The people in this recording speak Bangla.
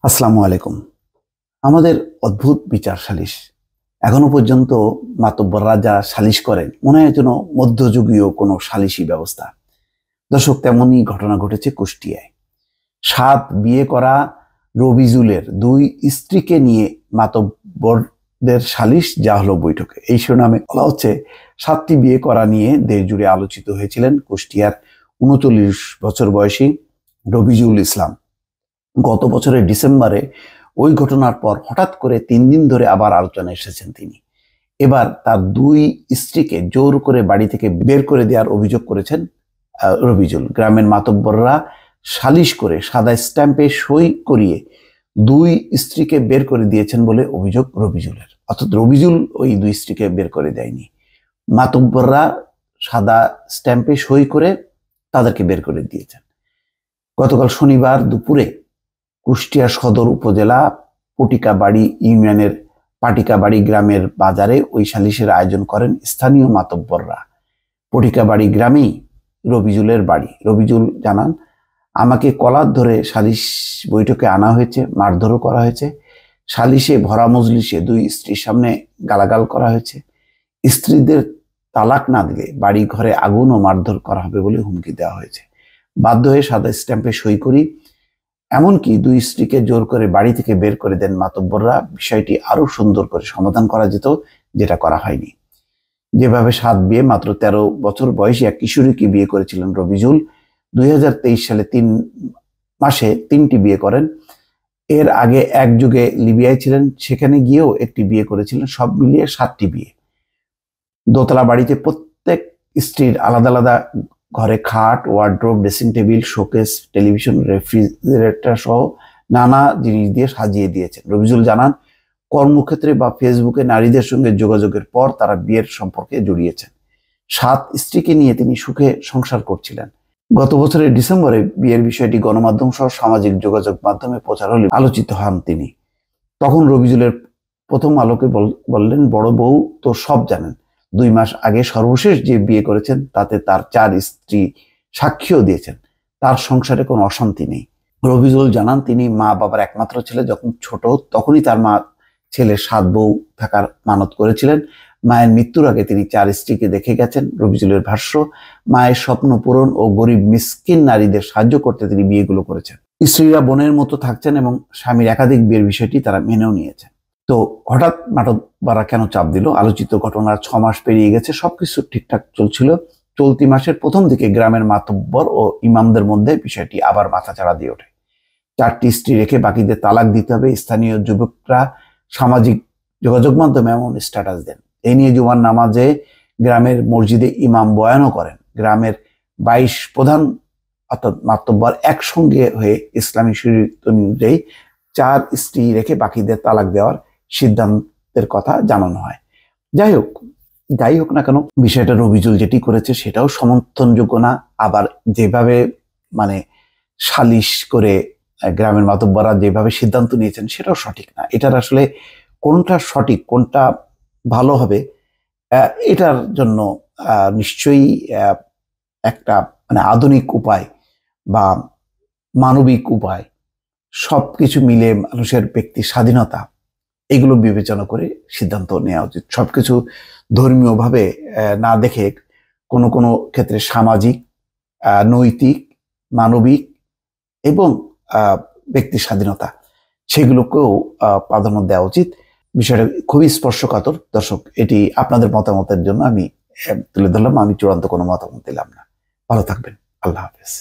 আসসালামু আলাইকুম। আমাদের অদ্ভুত বিচার সালিশ। এখনো পর্যন্ত মাতব্বররা যা সালিশ করেন মনে হয় যেন মধ্যযুগীয় কোনো সালিশি ব্যবস্থা। দর্শক, তেমনই ঘটনা ঘটেছে কুষ্টিয়ায়। ৭ বিয়ে করা রবিজুলের ২ স্ত্রীকে নিয়ে মাতব্বরদের সালিশ যা হলো বৈঠকে। এই শিরোনামে বলা হচ্ছে ৭টি বিয়ে করা নিয়ে দেশ জুড়ে আলোচিত হয়েছিলেন কুষ্টিয়ার ৩৯ বছর বয়সী রবিজুল ইসলাম। গত বছরের ডিসেম্বরে ওই ঘটনার পর হঠাৎ করে ৩ দিন ধরে আবার আলোচনায় এসেছেন তিনি। এবার তার ২ স্ত্রীকে জোর করে বাড়ি থেকে বের করে দেওয়ার অভিযোগ করেছেন রবিজুল। গ্রামের মাতব্বররা সালিশ করে সাদা স্ট্যাম্পে সই করিয়ে ২ স্ত্রীকে বের করে দিয়েছেন বলে অভিযোগ রবিজুলের। অর্থাৎ রবিজুল ওই ২ স্ত্রীকে বের করে দেয়নি, মাতব্বররা সাদা স্ট্যাম্পে সই করে তাদেরকে বের করে দিয়েছেন। গতকাল শনিবার দুপুরে কুষ্টিয়া সদর উপজেলা পটিকাবাড়ি ইউনিয়নের পাটিকাবাড়ি গ্রামের বাজারে ওই সালিশের আয়োজন করেন স্থানীয় মাতব্বররা। পটিকাবাড়ি গ্রামেই রবিজুলের বাড়ি। রবিজুল জানান, আমাকে কলার ধরে সালিশ বৈঠকে আনা হয়েছে, মারধরও করা হয়েছে। সালিশে ভরা মজলিসে ২ স্ত্রীর সামনে গালাগাল করা হয়েছে। স্ত্রীদের তালাক না দিলে বাড়ি ঘরে আগুন ও মারধর করা হবে বলে হুমকি দেওয়া হয়েছে। বাধ্য হয়ে সাদা স্ট্যাম্পে সই করি। এমনকি ২ স্ত্রীকে জোর করে বাড়ি থেকে বের করে দেন মাতব্বররা। বিষয়টি আরো সুন্দর করে সমাধান করা যেত, যেটা করা হয়নি। যেভাবে ৭ বিয়ে মাত্র ১৩ বছর বয়সী এক কিশোরীকে বিয়ে করেছিলেন রবিজুল। ২০২৩ সালে ৩ মাসে ৩টি বিয়ে করেন। এর আগে এক যুগে লিবিয়ায় ছিলেন, সেখানে গিয়েও একটি বিয়ে করেছিলেন। সব মিলিয়ে ৭টি বিয়ে। দোতলা বাড়িতে প্রত্যেক স্ত্রীর আলাদা আলাদা ঘরে খাট, wardrobe, dressing table, showcase, television, refrigerator সহ নানা জিনিস দিয়ে সাজিয়ে দিয়েছেন। রবিজুল জানান, কর্মক্ষেত্রে বা ফেসবুকে নারীদের সঙ্গে যোগাযোগের পর তারা বিয়ের সম্পর্কে জড়িয়েছেন। ৭ স্ত্রীকে নিয়ে তিনি সুখে সংসার করছিলেন। গত বছরের ডিসেম্বরে বিয়ের বিষয়টি গণমাধ্যম সহ সামাজিক যোগাযোগ মাধ্যমে প্রচার হলে আলোচিত হন তিনি। তখন রবিজুলের প্রথম আলোকে বললেন, বড় বউ তো সব জানেন। ২ মাস আগে সর্বশেষ যে বিয়ে করেছেন তাতে তার ৪ স্ত্রী সাক্ষীও দিয়েছেন। তার সংসারে কোনো অশান্তি নেই। রবিজুল জানান, তিনি মা বাবার একমাত্র ছেলে। যখন ছোট তখনই তার মা ছেলের ৭ বউ থাকার মানত করেছিলেন। মায়ের মৃত্যুর আগে তিনি ৪ স্ত্রীকে দেখে গেছেন। রবিজুলের ভাষ্য, মায়ের স্বপ্ন পূরণ ও গরিব মিসকিন নারীদের সাহায্য করতে তিনি বিয়েগুলো করেছেন। স্ত্রীরা বোনের মতো থাকছেন এবং স্বামীর একাধিক বিয়ের বিষয়টি তারা মেনেও নিয়েছেন। তো হঠাৎ মাতব্বররা কেন চাপ দিল? আলোচিত ঘটনার ৬ মাস পেরিয়ে গেছে, সবকিছু ঠিকঠাক চলছিল। চলতি মাসের প্রথম দিকে গ্রামের মাতব্বর ও ইমামদের মধ্যে বিষয়টি আবার মাথাচাড়া দিয়ে ওঠে। ৪টি স্ত্রী রেখে বাকিদের তালাক দিতে হবে। স্থানীয় যুবকরা সামাজিক যোগাযোগ মাধ্যমে এমন স্ট্যাটাস দেন। এই নিয়ে জুমার নামাজে গ্রামের মসজিদে ইমাম বয়ানও করেন। গ্রামের ২২ প্রধান অর্থাৎ মাতব্বর একসঙ্গে হয়ে ইসলামী শরীয়ত অনুযায়ী ৪ স্ত্রী রেখে বাকিদের তালাক দেওয়ার সিদ্ধান্তের কথা জানানো হয়। যাই হোক না কেন, বিষয়টা রবিজুল যেটি করেছে সেটাও সমর্থনযোগ্য না। আবার যেভাবে সালিশ করে গ্রামের মাতব্বররা যেভাবে সিদ্ধান্ত নিয়েছেন সেটাও সঠিক না। এটার আসলে কোনটা সঠিক, কোনটা ভালো হবে, এটার জন্য নিশ্চয়ই একটা আধুনিক উপায় বা মানবিক উপায়, সবকিছু মিলে মানুষের ব্যক্তি স্বাধীনতা, এগুলো বিবেচনা করে সিদ্ধান্ত নেওয়া উচিত। সবকিছু ধর্মীয়ভাবে না দেখে কোনো কোনো ক্ষেত্রে সামাজিক, নৈতিক, মানবিক এবং ব্যক্তি স্বাধীনতা, সেগুলোকেও প্রাধান্য দেওয়া উচিত। বিষয়টা খুবই স্পর্শকাতর। দর্শক, এটি আপনাদের মতামতের জন্য আমি তুলে ধরলাম। আমি চূড়ান্ত কোনো মতামত দিলাম না। ভালো থাকবেন। আল্লাহ হাফেজ।